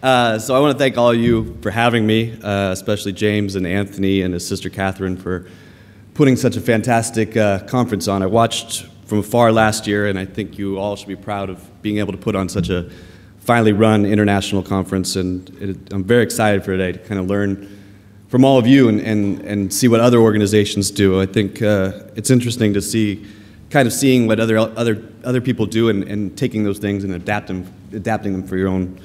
So I want to thank all of you for having me, especially James and Anthony and his sister Catherine for putting such a fantastic conference on. I watched from afar last year, and I think you all should be proud of being able to put on such a finely run international conference. And I'm very excited for today to kind of learn from all of you and see what other organizations do. I think it's interesting to see, kind of seeing what other people do and taking those things and adapting them for your own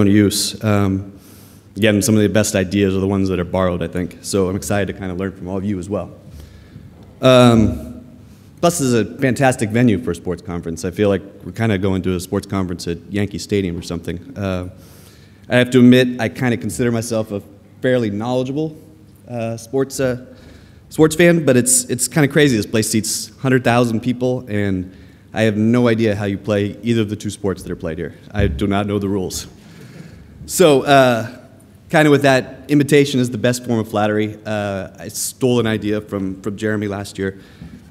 use. Again, some of the best ideas are the ones that are borrowed, I think. So I'm excited to kind of learn from all of you as well. Plus, this is a fantastic venue for a sports conference. I feel like we're kind of going to a sports conference at Yankee Stadium or something. I have to admit, I kind of consider myself a fairly knowledgeable sports fan, but it's kind of crazy. This place seats 100,000 people, and I have no idea how you play either of the two sports that are played here. I do not know the rules. So, kind of with that, imitation is the best form of flattery. I stole an idea from Jeremy last year,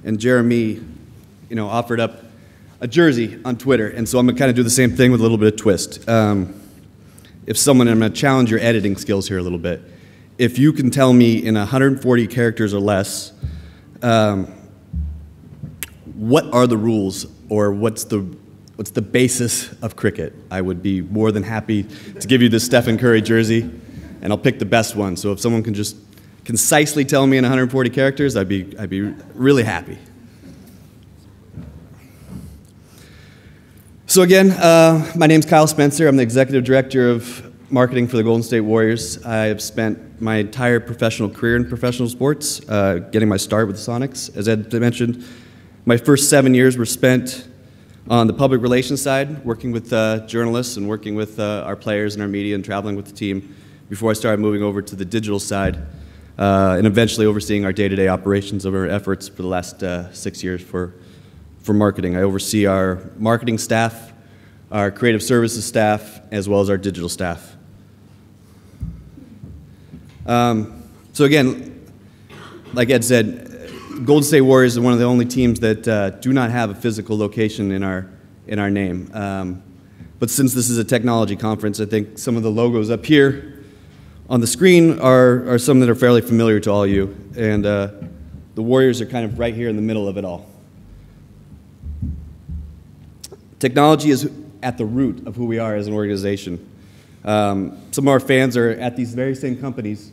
and Jeremy, offered up a jersey on Twitter, and so I'm gonna kind of do the same thing with a little bit of twist. I'm gonna challenge your editing skills here a little bit. If you can tell me in 140 characters or less, what are the rules, or what's the basis of cricket, I would be more than happy to give you this Stephen Curry jersey, and I'll pick the best one. So if someone can just concisely tell me in 140 characters, I'd be really happy. So again, my name's Kyle Spencer. I'm the Executive Director of Marketing for the Golden State Warriors. I have spent my entire professional career in professional sports, getting my start with the Sonics. As Ed mentioned, my first 7 years were spent on the public relations side, working with journalists and working with our players and our media and traveling with the team before I started moving over to the digital side and eventually overseeing our day-to-day operations of our efforts for the last 6 years for marketing. I oversee our marketing staff, our creative services staff, as well as our digital staff. So again, like Ed said, Golden State Warriors is one of the only teams that do not have a physical location in our name. But since this is a technology conference, I think some of the logos up here on the screen are some that are fairly familiar to all of you. And the Warriors are kind of right here in the middle of it all. Technology is at the root of who we are as an organization. Some of our fans are at these very same companies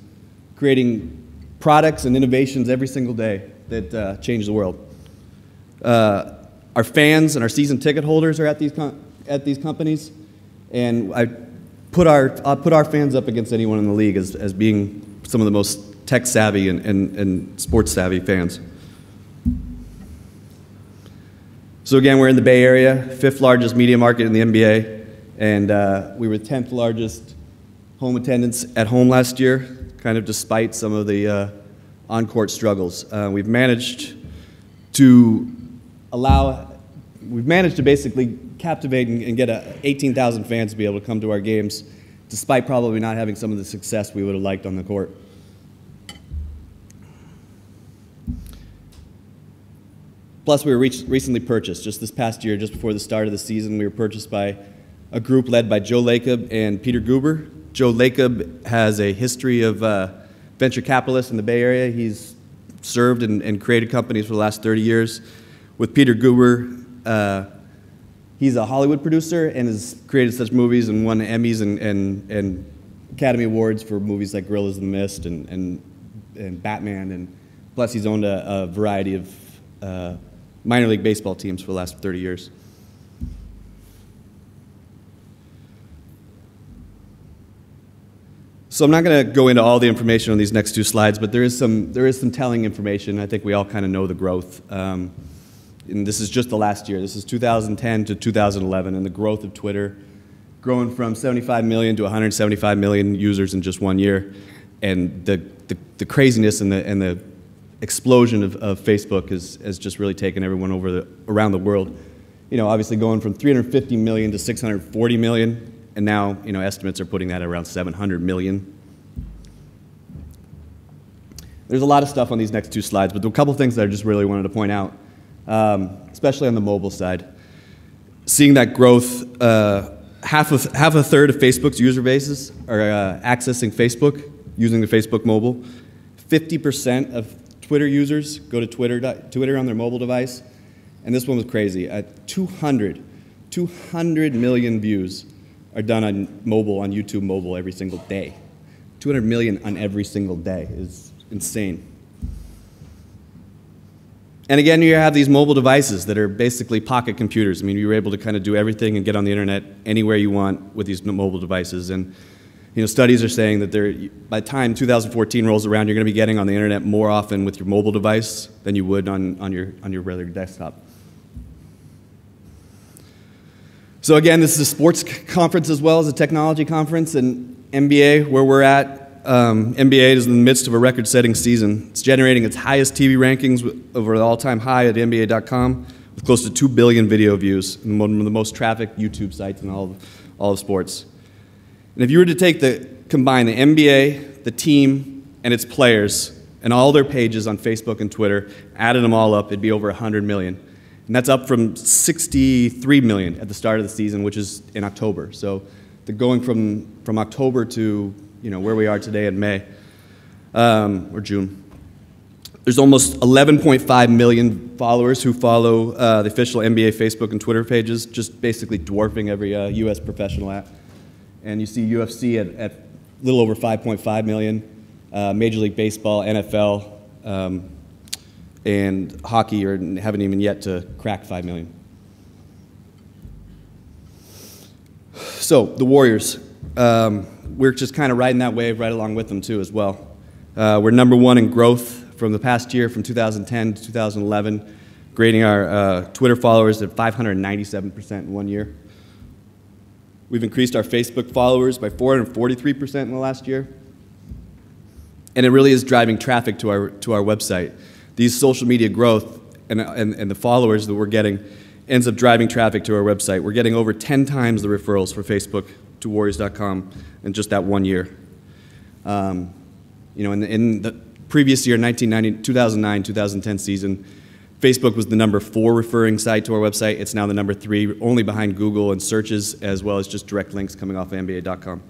creating products and innovations every single day that change the world. Our fans and our season ticket holders are at these companies, and I'll put our fans up against anyone in the league as being some of the most tech savvy and sports savvy fans. So again, we're in the Bay Area, 5th largest media market in the NBA, and we were 10th largest home attendance at home last year, kind of despite some of the on-court struggles. We've managed to basically captivate and get 18,000 fans to be able to come to our games, despite probably not having some of the success we would have liked on the court. Plus, we were recently purchased. Just this past year, just before the start of the season, we were purchased by a group led by Joe Lacob and Peter Guber. Joe Lacob has a history of venture capitalists in the Bay Area. He's served and created companies for the last 30 years. With Peter Guber, he's a Hollywood producer and has created such movies and won Emmys and Academy Awards for movies like Gorillas in the Mist and Batman. And plus, he's owned a variety of minor league baseball teams for the last 30 years. So I'm not going to go into all the information on these next two slides, but there is some telling information. I think we all kind of know the growth. And this is just the last year. This is 2010 to 2011, and the growth of Twitter, growing from 75 million to 175 million users in just 1 year, and the craziness and the explosion of Facebook has just really taken everyone around the world. Obviously going from 350 million to 640 million. And now, estimates are putting that at around 700 million. There's a lot of stuff on these next two slides, but there are a couple things that I just really wanted to point out, especially on the mobile side. Seeing that growth half a third of Facebook's user bases are accessing Facebook using the Facebook mobile. 50% of Twitter users go to Twitter on their mobile device. And this one was crazy. 200 million views are done on mobile, on YouTube mobile every single day. 200 million on every single day is insane. And again, you have these mobile devices that are basically pocket computers. I mean, you're able to kind of do everything and get on the internet anywhere you want with these mobile devices. And studies are saying that by the time 2014 rolls around, you're going to be getting on the internet more often with your mobile device than you would on your regular desktop. So again, this is a sports conference as well as a technology conference, and NBA, where we're at, NBA is in the midst of a record-setting season. It's generating its highest TV rankings over the all-time high at NBA.com, with close to 2 billion video views, and one of the most trafficked YouTube sites in all of sports. And if you were to combine the NBA, the team, and its players, and all their pages on Facebook and Twitter, added them all up, it'd be over 100 million. And that's up from 63 million at the start of the season, which is in October. So they're going from October to where we are today in May, or June. There's almost 11.5 million followers who follow the official NBA Facebook and Twitter pages, just basically dwarfing every US professional app. And you see UFC at a little over 5.5 million, Major League Baseball, NFL, and hockey haven't even yet to crack 5 million. So, the Warriors. We're just kind of riding that wave right along with them too as well. We're #1 in growth from the past year, from 2010 to 2011, grading our Twitter followers at 597% in 1 year. We've increased our Facebook followers by 443% in the last year. And it really is driving traffic to our website. These social media growth and the followers that we're getting ends up driving traffic to our website. We're getting over 10 times the referrals for Facebook to Warriors.com in just that 1 year. In the previous year, 2009-2010 season, Facebook was the #4 referring site to our website. It's now the #3, only behind Google and searches, as well as just direct links coming off of NBA.com.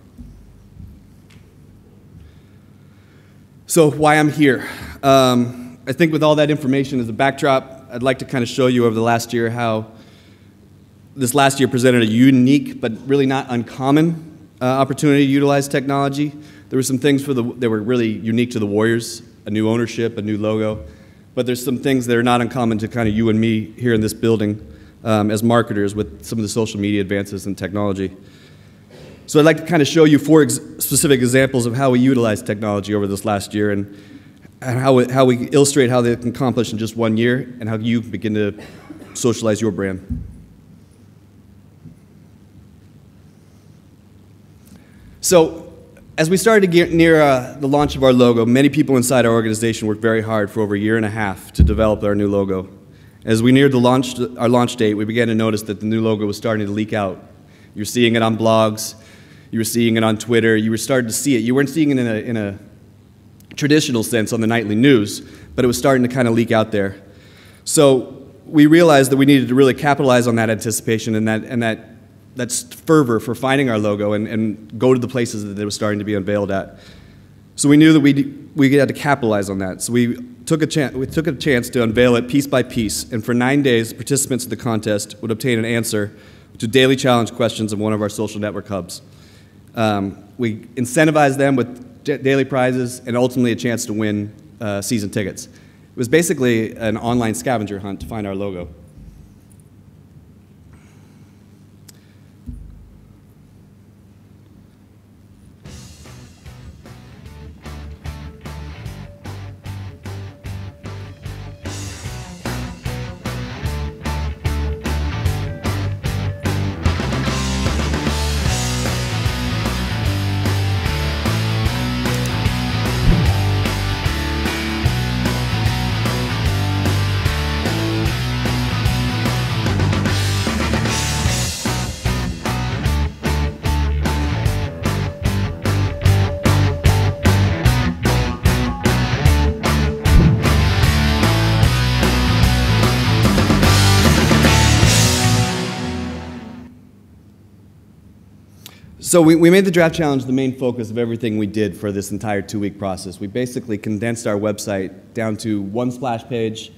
So why I'm here. I think with all that information as a backdrop, I'd like to kind of show you over the last year how this last year presented a unique but really not uncommon opportunity to utilize technology. There were some things that were really unique to the Warriors, a new ownership, a new logo, but there's some things that are not uncommon to kind of you and me here in this building as marketers with some of the social media advances in technology. So I'd like to kind of show you 4 specific examples of how we utilize technology over this last year and how we illustrate how they can accomplish in just 1 year and how you begin to socialize your brand. So as we started to get near the launch of our logo, many people inside our organization worked very hard for over a year and a half to develop our new logo. As we neared our launch date, we began to notice that the new logo was starting to leak out. You were seeing it on blogs, you were seeing it on Twitter, you were starting to see it. You weren't seeing it in a traditional sense on the nightly news, but it was starting to kind of leak out there. So we realized that we needed to really capitalize on that anticipation and that fervor for finding our logo and go to the places that it was starting to be unveiled at. So we knew that we had to capitalize on that. So we took a chance to unveil it piece by piece, and for 9 days, participants of the contest would obtain an answer to daily challenge questions of one of our social network hubs. We incentivized them with daily prizes and ultimately a chance to win season tickets. It was basically an online scavenger hunt to find our logo. So we made the Draft Challenge the main focus of everything we did for this entire 2-week process. We basically condensed our website down to one splash page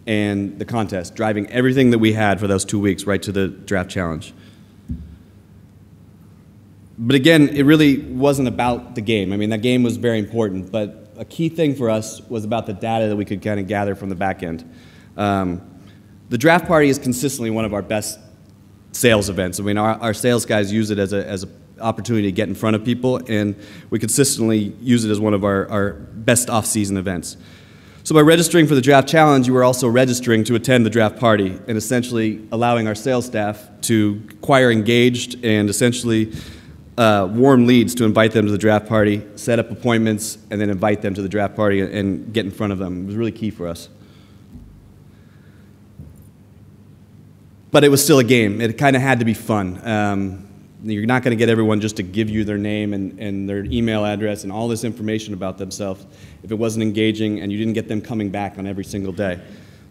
and the contest, driving everything that we had for those 2 weeks right to the Draft Challenge. But again, it really wasn't about the game. I mean, that game was very important, but a key thing for us was about the data that we could kind of gather from the back end. The Draft Party is consistently one of our best sales events. I mean, our sales guys use it as an opportunity to get in front of people, and we consistently use it as one of our best off-season events. So by registering for the Draft Challenge, you were also registering to attend the Draft Party and essentially allowing our sales staff to acquire engaged and essentially warm leads to invite them to the Draft Party, set up appointments, and then invite them to the Draft Party and get in front of them. It was really key for us. But it was still a game. It kind of had to be fun. You're not going to get everyone just to give you their name and their email address and all this information about themselves if it wasn't engaging and you didn't get them coming back on every single day.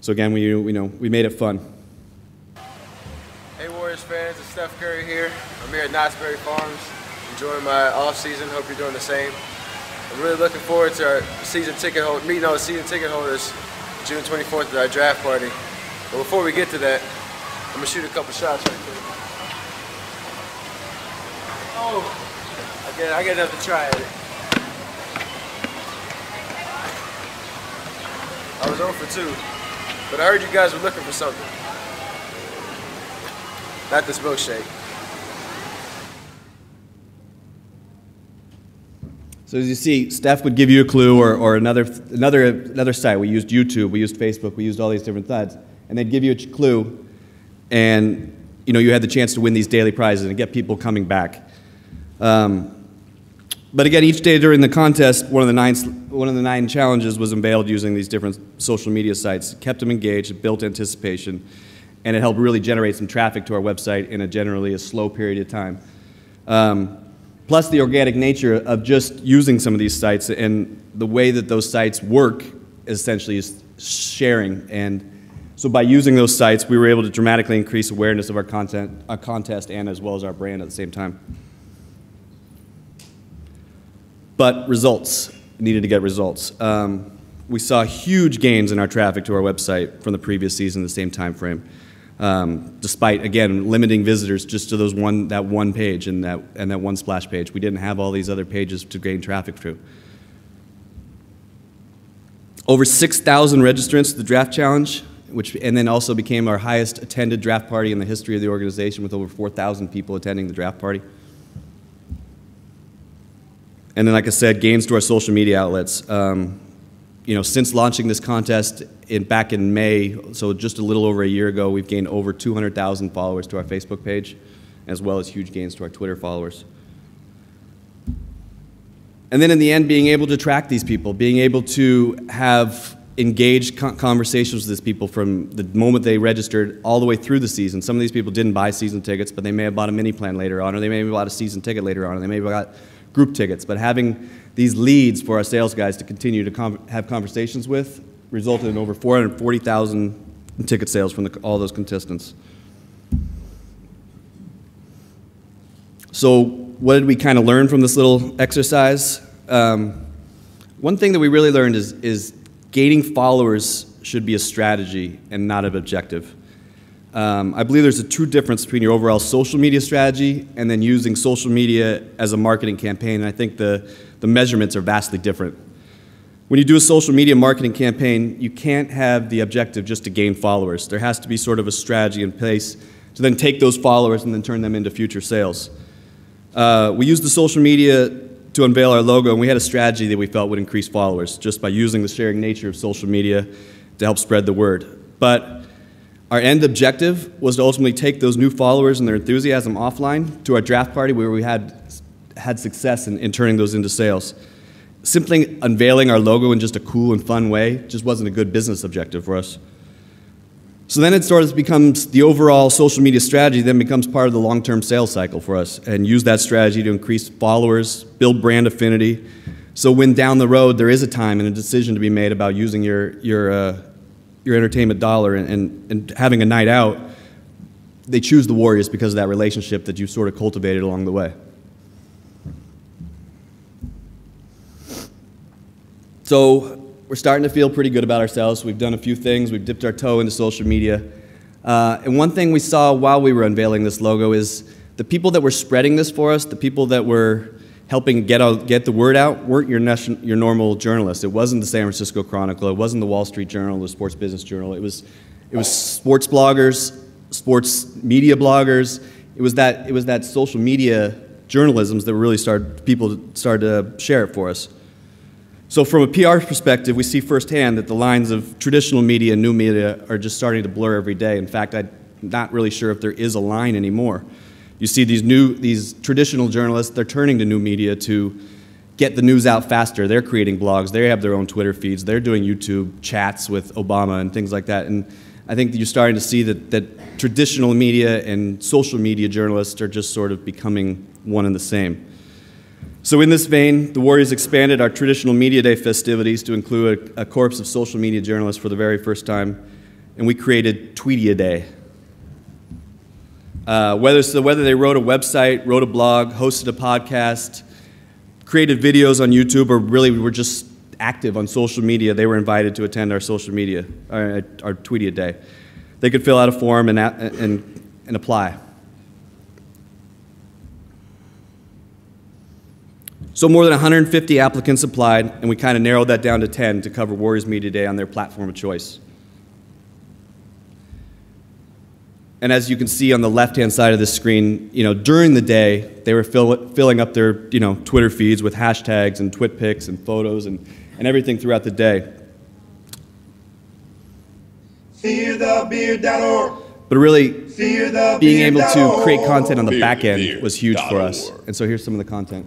So again, we made it fun. Hey Warriors fans, it's Steph Curry here. I'm here at Knott's Berry Farms, enjoying my off season. Hope you're doing the same. I'm really looking forward to our season ticket holder, meeting all the season ticket holders June 24th at our draft party. But before we get to that, I'm gonna shoot a couple shots right quick. Oh, I get enough to try at it. I was 0 for 2, but I heard you guys were looking for something. Not this milkshake. So as you see, Steph would give you a clue or another site. We used YouTube, we used Facebook, we used all these different sites, and they'd give you a clue, and you had the chance to win these daily prizes and get people coming back. But again, each day during the contest, one of the 9 challenges was unveiled using these different social media sites. It kept them engaged, it built anticipation, and it helped really generate some traffic to our website in a generally slow period of time. Plus the organic nature of just using some of these sites and the way that those sites work essentially is sharing. And so by using those sites, we were able to dramatically increase awareness of our content, our contest, and as well as our brand at the same time. But results, needed to get results. We saw huge gains in our traffic to our website from the previous season, the same time frame, despite, again, limiting visitors just to that one page and that one splash page. We didn't have all these other pages to gain traffic to. Over 6,000 registrants to the Draft Challenge, and then also became our highest attended draft party in the history of the organization, with over 4,000 people attending the draft party. And then, like I said, gains to our social media outlets. Since launching this contest back in May, so just a little over a year ago, we've gained over 200,000 followers to our Facebook page, as well as huge gains to our Twitter followers. And then in the end, being able to track these people, being able to have engaged conversations with these people from the moment they registered all the way through the season. Some of these people didn't buy season tickets, but they may have bought a mini plan later on, or they may have bought a season ticket later on, or they may have got group tickets. But having these leads for our sales guys to continue to have conversations with resulted in over 440,000 ticket sales from all those contestants. So what did we kind of learn from this little exercise? One thing that we really learned is gaining followers should be a strategy and not an objective. I believe there's a true difference between your overall social media strategy and then using social media as a marketing campaign, and I think the measurements are vastly different. When you do a social media marketing campaign, you can't have the objective just to gain followers. There has to be sort of a strategy in place to then take those followers and then turn them into future sales. We used the social media to unveil our logo, and we had a strategy that we felt would increase followers just by using the sharing nature of social media to help spread the word. But our end objective was to ultimately take those new followers and their enthusiasm offline to our draft party, where we had success in turning those into sales. Simply unveiling our logo in just a cool and fun way just wasn't a good business objective for us. So then it sort of becomes the overall social media strategy, then becomes part of the long-term sales cycle for us, and use that strategy to increase followers, build brand affinity. So when down the road there is a time and a decision to be made about using your entertainment dollar and having a night out, they choose the Warriors because of that relationship that you sort of cultivated along the way. So we're starting to feel pretty good about ourselves. We've done a few things. We've dipped our toe into social media. And one thing we saw while we were unveiling this logo is the people that were spreading this for us, the people that were helping get the word out, weren't your normal journalists. It wasn't the San Francisco Chronicle. It wasn't the Wall Street Journal, the Sports Business Journal. It was sports bloggers, sports media bloggers. It was that social media journalism that really people started to share it for us. So from a PR perspective, we see firsthand that the lines of traditional media and new media are just starting to blur every day. In fact, I'm not really sure if there is a line anymore. You see these traditional journalists, they're turning to new media to get the news out faster. They're creating blogs, they have their own Twitter feeds, they're doing YouTube chats with Obama and things like that. And I think that you're starting to see that traditional media and social media journalists are just sort of becoming one and the same. So in this vein, the Warriors expanded our traditional Media Day festivities to include a corps of social media journalists for the very first time, and we created Tweetia Day. Whether they wrote a website, wrote a blog, hosted a podcast, created videos on YouTube, or really were just active on social media, they were invited to attend our social media, our Tweetia Day. They could fill out a form and apply. So more than 150 applicants applied, and we kind of narrowed that down to 10 to cover Warriors Media Day on their platform of choice. And as you can see on the left-hand side of the screen, during the day, they were filling up their, Twitter feeds with hashtags and twit pics and photos and everything throughout the day. FearTheBeard.org. But really, being able to create content on the back end was huge for us. And so here's some of the content.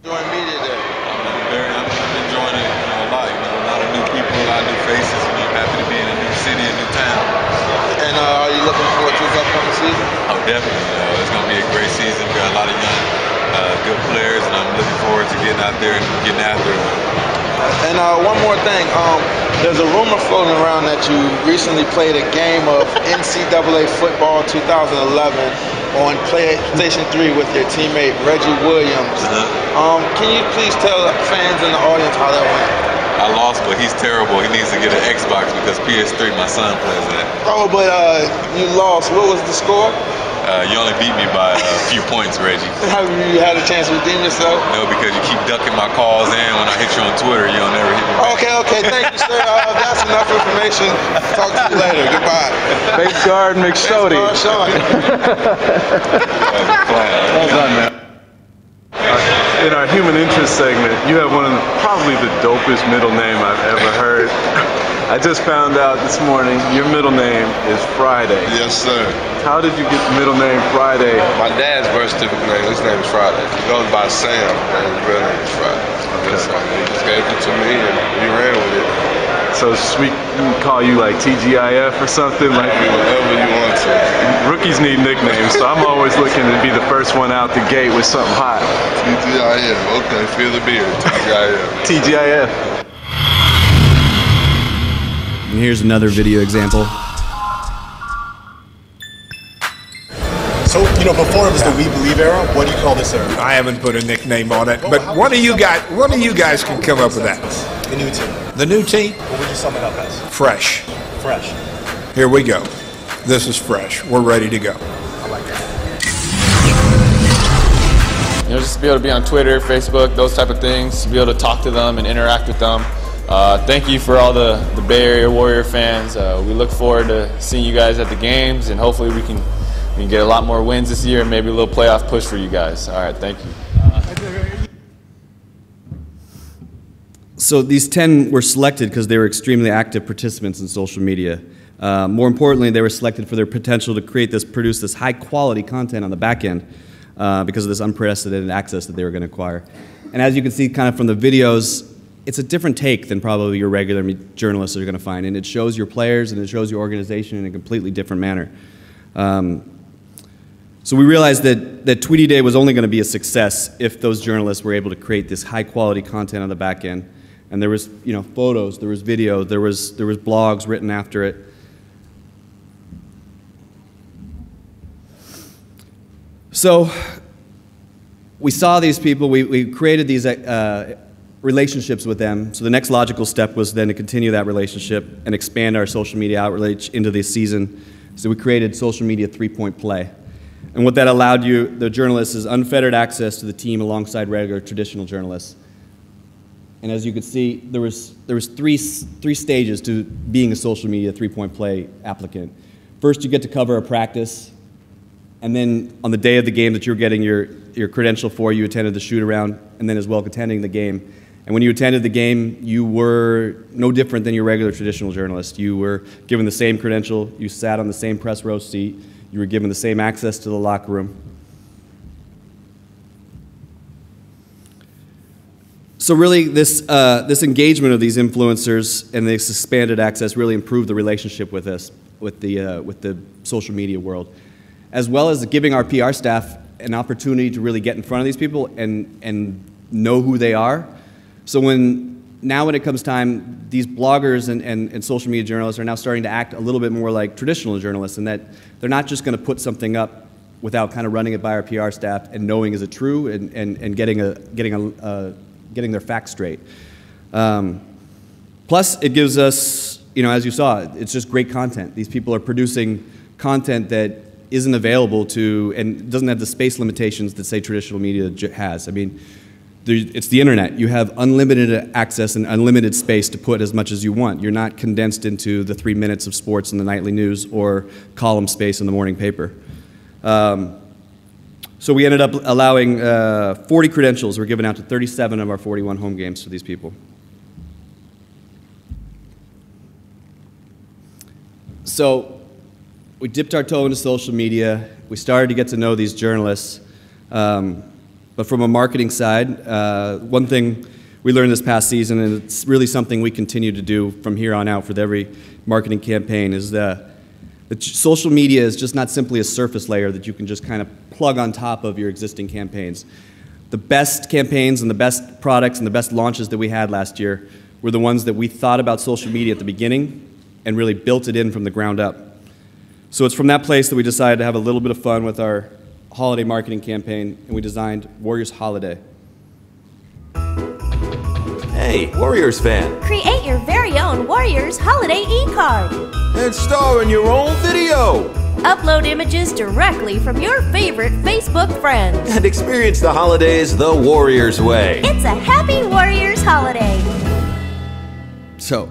Enjoying Media Day. I'm enjoying it a lot. A lot of new people, a lot of new faces. Happy to be in a new city, a new town. And are you looking forward to this upcoming season? Oh, definitely. It's going to be a great season. We got a lot of young, good players, and I'm looking forward to getting out there and getting after it. And one more thing, there's a rumor floating around that you recently played a game of NCAA football 2011 on PlayStation 3 with your teammate Reggie Williams. Can you please tell fans in the audience how that went? I lost, but he's terrible. He needs to get an Xbox because PS3, my son plays that. Oh, but you lost. What was the score? You only beat me by a few points, Reggie. Have you had a chance to redeem yourself? No, because you keep ducking my calls, and when I hit you on Twitter, you don't never hit me back. Okay, thank you, sir. That's enough information. Talk to you later. Goodbye. Base guard McStody. Sean. Well done, man. In our human interest segment, you have probably the dopest middle name I've ever heard. I just found out this morning your middle name is Friday. Yes, sir. How did you get the middle name Friday? My dad's birth certificate name, his name is Friday. He goes by Sam, and his real name is Friday. Okay. So he just gave it to me, and we ran with it. So we can call you like TGIF or something? Like whatever you want to. Rookies need nicknames, so I'm always looking to be the first one out the gate with something hot. TGIF, okay, feel the beard, TGIF. TGIF. And here's another video example. So, before it was the We Believe era, what do you call this era? I haven't put a nickname on it, but one of you guys can come up with that. The new team. The new team? What would you sum it up as? Fresh. Fresh. Here we go. This is fresh. We're ready to go. I like that. Just to be able to be on Twitter, Facebook, those type of things, to be able to talk to them and interact with them. Thank you for all the Bay Area Warrior fans. We look forward to seeing you guys at the games, and hopefully we can get a lot more wins this year and maybe a little playoff push for you guys. All right, thank you. So these 10 were selected because they were extremely active participants in social media. More importantly, they were selected for their potential to produce this high-quality content on the back end because of this unprecedented access that they were going to acquire. And as you can see kind of from the videos, it's a different take than probably your regular journalists are going to find, and it shows your players and it shows your organization in a completely different manner. So we realized that Tweetia Day was only going to be a success if those journalists were able to create this high-quality content on the back end. And there was, photos, there was video, there was blogs written after it. So we saw these people, we created these relationships with them. So the next logical step was then to continue that relationship and expand our social media outreach into this season. So we created Social Media 3-Point Play. And what that allowed you, the journalists, is unfettered access to the team alongside regular traditional journalists. And as you could see, there was three stages to being a Social Media 3-Point Play applicant. First, you get to cover a practice, and then on the day of the game that you're getting your credential for, you attended the shoot-around, and then as well attending the game. And when you attended the game, you were no different than your regular traditional journalist. You were given the same credential, you sat on the same press row seat, you were given the same access to the locker room. So really, this engagement of these influencers and this expanded access really improved the relationship with us, with the social media world, as well as giving our PR staff an opportunity to really get in front of these people and know who they are. So now when it comes time, these bloggers and social media journalists are now starting to act a little bit more like traditional journalists, in that they're not just going to put something up without kind of running it by our PR staff and knowing is it true and getting their facts straight. Plus, it gives us, as you saw, it's just great content. These people are producing content that isn't available to, and doesn't have the space limitations that, say, traditional media has. I mean, it's the internet. You have unlimited access and unlimited space to put as much as you want. You're not condensed into the 3 minutes of sports in the nightly news or column space in the morning paper. So we ended up allowing 40 credentials were given out to 37 of our 41 home games to these people. So we dipped our toe into social media. We started to get to know these journalists. But from a marketing side, one thing we learned this past season, and it's really something we continue to do from here on out for every marketing campaign, is that social media is just not simply a surface layer that you can just kind of plug on top of your existing campaigns. The best campaigns and the best products and the best launches that we had last year were the ones that we thought about social media at the beginning and really built it in from the ground up. So it's from that place that we decided to have a little bit of fun with our holiday marketing campaign, and we designed Warriors Holiday. Hey, Warriors fan! Create your very own Warriors Holiday e-card. And star in your own video! Upload images directly from your favorite Facebook friends. And experience the holidays the Warriors way. It's a happy Warriors holiday. So,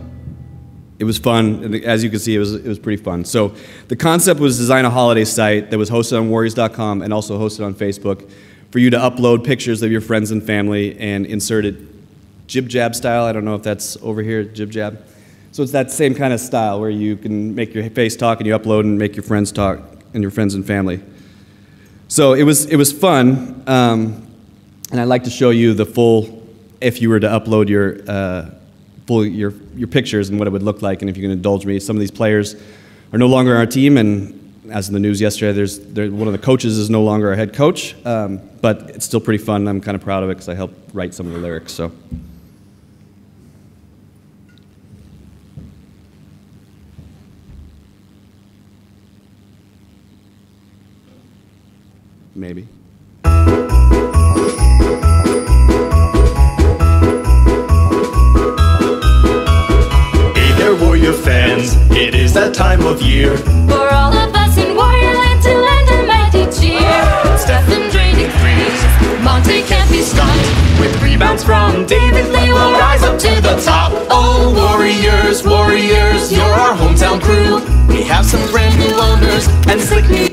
it was fun, and as you can see, it was pretty fun. So the concept was to design a holiday site that was hosted on Warriors.com and also hosted on Facebook for you to upload pictures of your friends and family and insert it jib-jab style. I don't know if that's over here, jib-jab. So it's that same kind of style where you can make your face talk and you upload and make your friends talk and your friends and family. So it was fun, and I'd like to show you the full, if you were to upload your pictures and what it would look like, and if you can indulge me. Some of these players are no longer on our team, and as in the news yesterday, one of the coaches is no longer our head coach, but it's still pretty fun. I'm kind of proud of it because I helped write some of the lyrics. So. Maybe. Warrior fans, it is that time of year for all of us in Warriorland to lend a mighty cheer. Stephen draining threes, Monte can't be stopped. With rebounds from David Lee, we'll rise up to the top. Oh, Warriors, Warriors, you're our hometown crew. We have some brand new owners and slick new.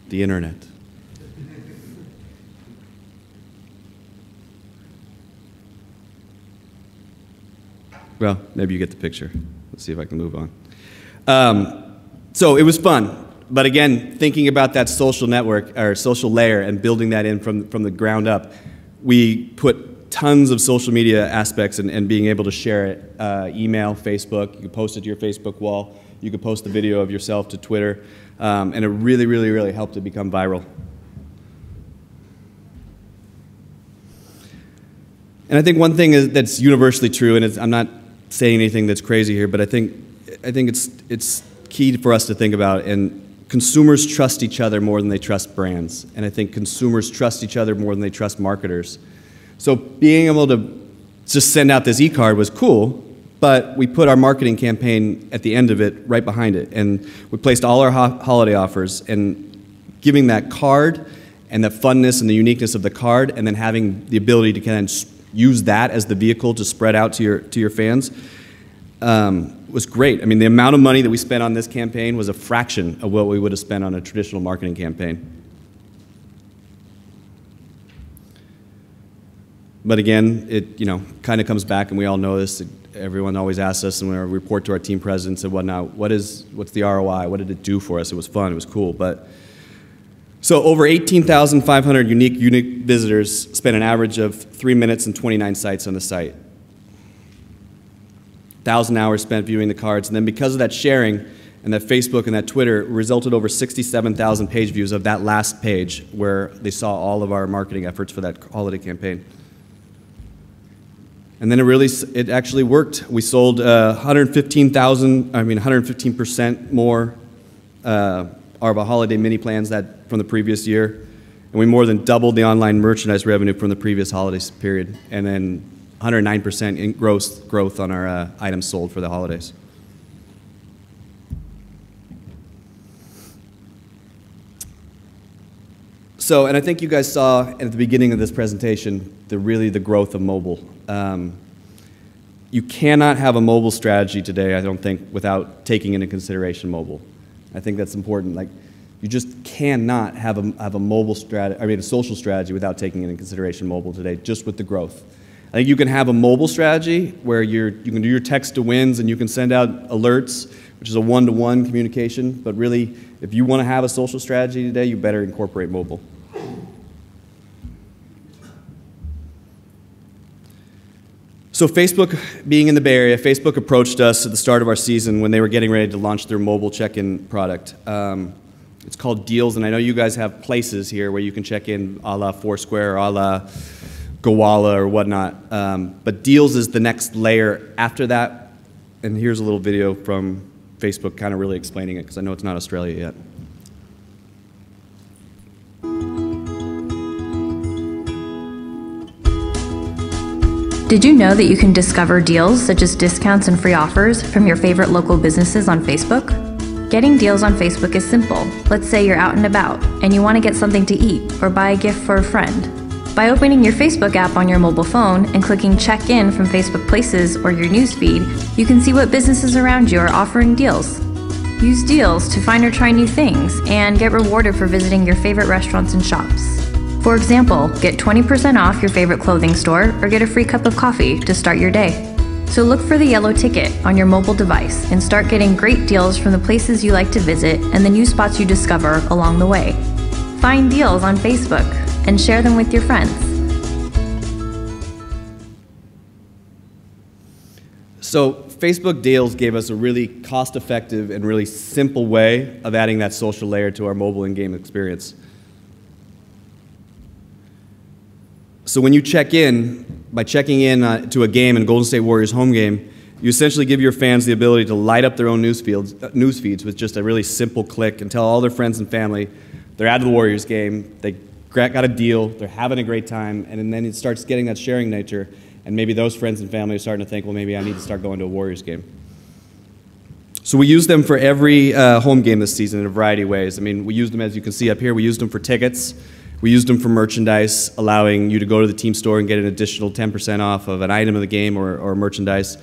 The internet. Well, maybe you get the picture. Let's see if I can move on. So it was fun, but again, thinking about that social network or social layer and building that in from the ground up, we put tons of social media aspects and being able to share it. Email, Facebook, you can post it to your Facebook wall, you could post the video of yourself to Twitter, and it really, really, really helped it become viral. And I think one thing that's universally true, and I'm not saying anything that's crazy here, but I think it's key for us to think about, and consumers trust each other more than they trust brands. And I think consumers trust each other more than they trust marketers. So being able to just send out this e-card was cool, but we put our marketing campaign at the end of it, right behind it. And we placed all our holiday offers, and giving that card and the funness and the uniqueness of the card, and then having the ability to kind of use that as the vehicle to spread out to your fans was great. I mean, the amount of money that we spent on this campaign was a fraction of what we would have spent on a traditional marketing campaign. But again, it kind of comes back, and we all know this. Everyone always asks us, and we report to our team presidents and whatnot, what's the ROI? What did it do for us? It was fun. It was cool. But so over 18,500 unique visitors spent an average of 3 minutes and 29 sites on the site. 1,000 hours spent viewing the cards. And then because of that sharing and that Facebook and that Twitter, it resulted over 67,000 page views of that last page where they saw all of our marketing efforts for that holiday campaign. And then it actually worked. We sold 115% more of our holiday mini plans from the previous year. And we more than doubled the online merchandise revenue from the previous holiday period. And then 109% in growth on our items sold for the holidays. So, and I think you guys saw at the beginning of this presentation, the growth of mobile. You cannot have a mobile strategy today, I don't think, without taking into consideration mobile. I think that's important. Like, you just cannot have a mobile strategy, a social strategy without taking into consideration mobile today, just with the growth. I think you can have a mobile strategy where you can do your text to wins and you can send out alerts, which is a one-to-one communication, but really, if you want to have a social strategy today, you better incorporate mobile. So Facebook, being in the Bay Area, Facebook approached us at the start of our season when they were getting ready to launch their mobile check-in product. It's called Deals, and I know you guys have places here where you can check in a la Foursquare or a la Gowalla or whatnot. But Deals is the next layer after that. And here's a little video from Facebook kind of really explaining it, because I know it's not Australia yet. Did you know that you can discover deals such as discounts and free offers from your favorite local businesses on Facebook? Getting deals on Facebook is simple. Let's say you're out and about and you want to get something to eat or buy a gift for a friend. By opening your Facebook app on your mobile phone and clicking Check In from Facebook Places or your newsfeed, you can see what businesses around you are offering deals. Use deals to find or try new things and get rewarded for visiting your favorite restaurants and shops. For example, get 20% off your favorite clothing store or get a free cup of coffee to start your day. So look for the yellow ticket on your mobile device and start getting great deals from the places you like to visit and the new spots you discover along the way. Find deals on Facebook and share them with your friends. So Facebook Deals gave us a really cost-effective and really simple way of adding that social layer to our mobile in-game experience. So when you check in, by checking in to a game in Golden State Warriors home game, you essentially give your fans the ability to light up their own news feeds with just a really simple click and tell all their friends and family they're at the Warriors game, they got a deal, they're having a great time, and then it starts getting that sharing nature, and maybe those friends and family are starting to think, well, maybe I need to start going to a Warriors game. So we use them for every home game this season in a variety of ways. I mean, we use them, as you can see up here, we used them for tickets. We used them for merchandise, allowing you to go to the team store and get an additional 10% off of an item of the game or merchandise.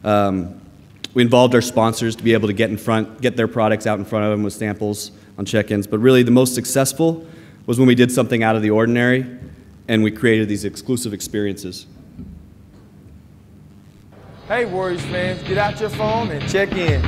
We involved our sponsors to be able to get their products out in front of them with samples on check-ins. But really the most successful was when we did something out of the ordinary and we created these exclusive experiences. Hey Warriors fans, get out your phone and check in.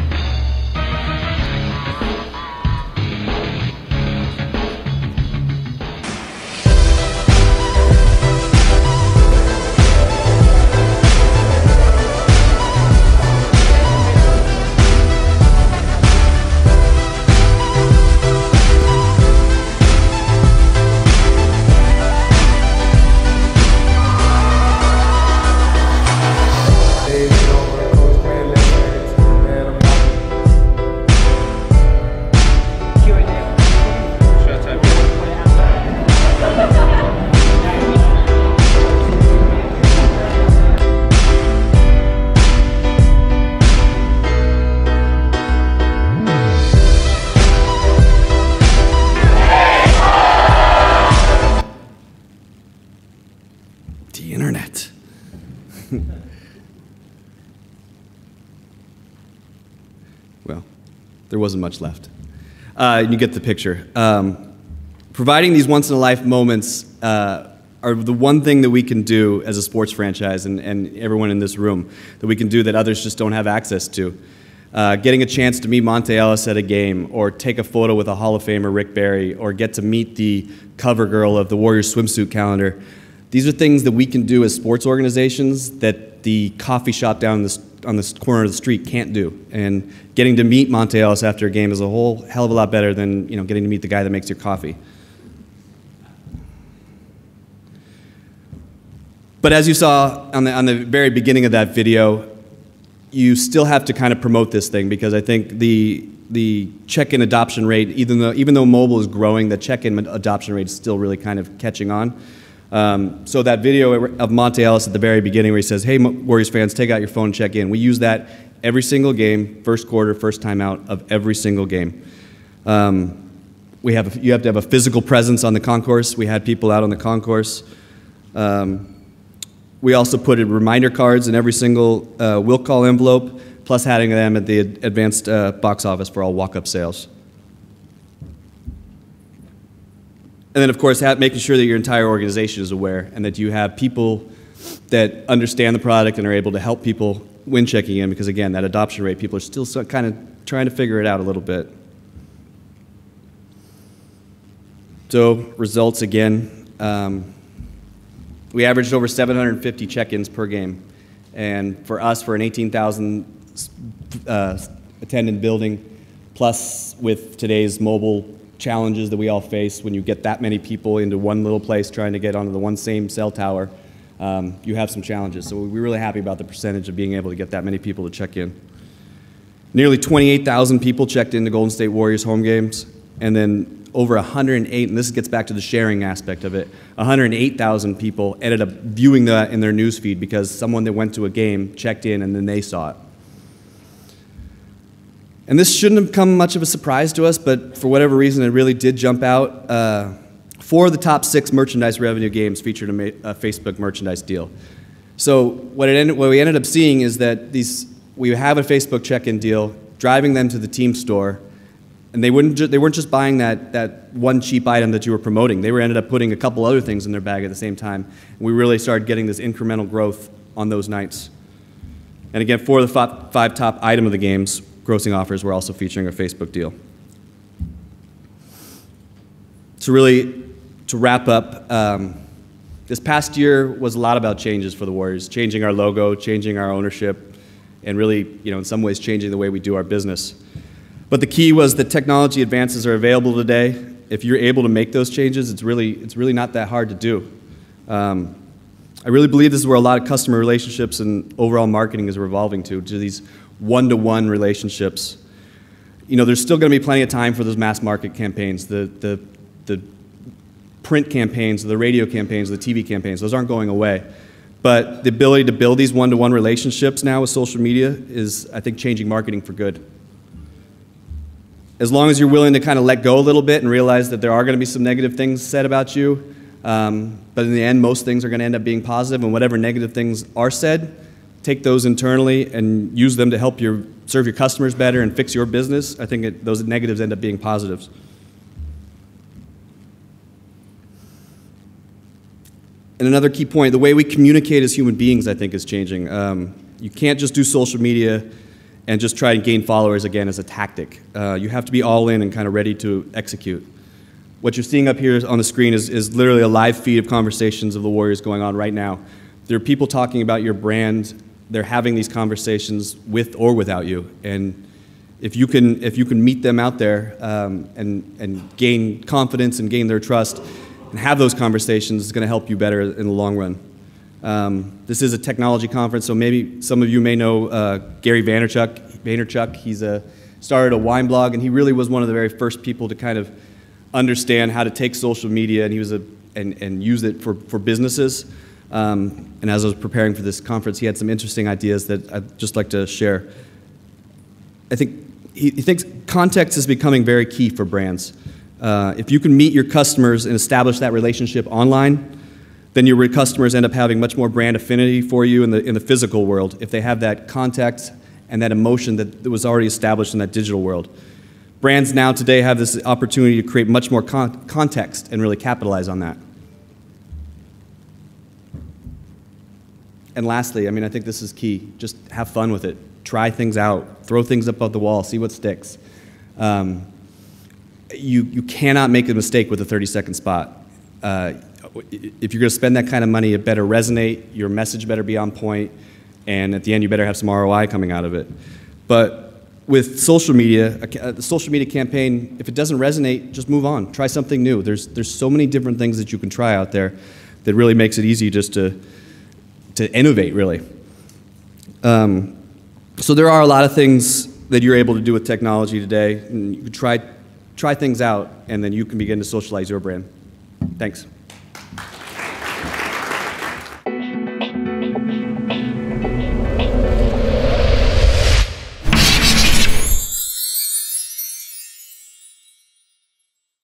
well, there wasn't much left. You get the picture. Providing these once-in-a-life moments are the one thing that we can do as a sports franchise, and everyone in this room, that we can do that others just don't have access to. Getting a chance to meet Monte Ellis at a game, or take a photo with a Hall of Famer, Rick Barry, or get to meet the cover girl of the Warriors swimsuit calendar. These are things that we can do as sports organizations that the coffee shop down on this corner of the street can't do. And getting to meet Monte Ellis after a game is a whole hell of a lot better than getting to meet the guy that makes your coffee. But as you saw on the very beginning of that video, you still have to kind of promote this thing, because I think the check-in adoption rate, even though mobile is growing, the check-in adoption rate is still really kind of catching on. So that video of Monte Ellis at the very beginning where he says, "Hey, Warriors fans, take out your phone and check in." We use that every single game, first quarter, first time out of every single game. You have to have a physical presence on the concourse. We had people out on the concourse. We also put reminder cards in every single will call envelope, plus having them at the advanced box office for all walk-up sales. And then, of course, making sure that your entire organization is aware and that you have people that understand the product and are able to help people when checking in, because, again, that adoption rate, people are still kind of trying to figure it out a little bit. So, results again. We averaged over 750 check-ins per game. And for us, for an 18,000 attendant building, plus with today's mobile challenges that we all face, when you get that many people into one little place trying to get onto the one same cell tower, you have some challenges. So we're really happy about the percentage of being able to get that many people to check in. Nearly 28,000 people checked into Golden State Warriors home games, and then over 108, and this gets back to the sharing aspect of it, 108,000 people ended up viewing that in their news feed because someone that went to a game checked in and then they saw it. And this shouldn't have come much of a surprise to us, but for whatever reason, it really did jump out. 4 of the top 6 merchandise revenue games featured a Facebook merchandise deal. So what we ended up seeing is that we have a Facebook check-in deal, driving them to the team store, and they weren't just buying that one cheap item that you were promoting. They ended up putting a couple other things in their bag at the same time. And we really started getting this incremental growth on those nights. And again, 4 of the 5 top item of the games grossing offers were also featuring a Facebook deal. So really, to wrap up, this past year was a lot about changes for the Warriors, changing our logo, changing our ownership, and really, in some ways, changing the way we do our business. But the key was that technology advances are available today. If you're able to make those changes, it's really not that hard to do. I really believe this is where a lot of customer relationships and overall marketing is revolving to these one-to-one relationships. There's still going to be plenty of time for those mass market campaigns, the print campaigns, the radio campaigns, the TV campaigns. Those aren't going away. But the ability to build these one-to-one relationships now with social media is, I think, changing marketing for good. As long as you're willing to kind of let go a little bit and realize that there are going to be some negative things said about you, but in the end, most things are going to end up being positive, and whatever negative things are said, take those internally and use them to help serve your customers better and fix your business. I think those negatives end up being positives. And another key point, the way we communicate as human beings, I think, is changing. You can't just do social media and just try to gain followers again as a tactic. You have to be all in and kind of ready to execute. What you're seeing up here on the screen is literally a live feed of conversations of the Warriors going on right now. There are people talking about your brand. They're having these conversations with or without you. And if you can meet them out there and gain confidence and gain their trust and have those conversations, it's going to help you better in the long run. This is a technology conference, so maybe some of you may know Gary Vaynerchuk. He's started a wine blog, and he really was one of the very first people to kind of understand how to take social media and use it for businesses. And as I was preparing for this conference, he had some interesting ideas that I'd just like to share. I think he thinks context is becoming very key for brands. If you can meet your customers and establish that relationship online, then your customers end up having much more brand affinity for you in the physical world if they have that contact and that emotion that was already established in that digital world. Brands now today have this opportunity to create much more context and really capitalize on that. And lastly, I mean, I think this is key. Just have fun with it. Try things out. Throw things up on the wall. See what sticks. You cannot make a mistake with a 30-second spot. If you're going to spend that kind of money, it better resonate. Your message better be on point. And at the end, you better have some ROI coming out of it. But with social media, the social media campaign, if it doesn't resonate, just move on. Try something new. There's so many different things that you can try out there that really makes it easy just to innovate, really. So there are a lot of things that you're able to do with technology today. And you can try things out, and then you can begin to socialize your brand. Thanks.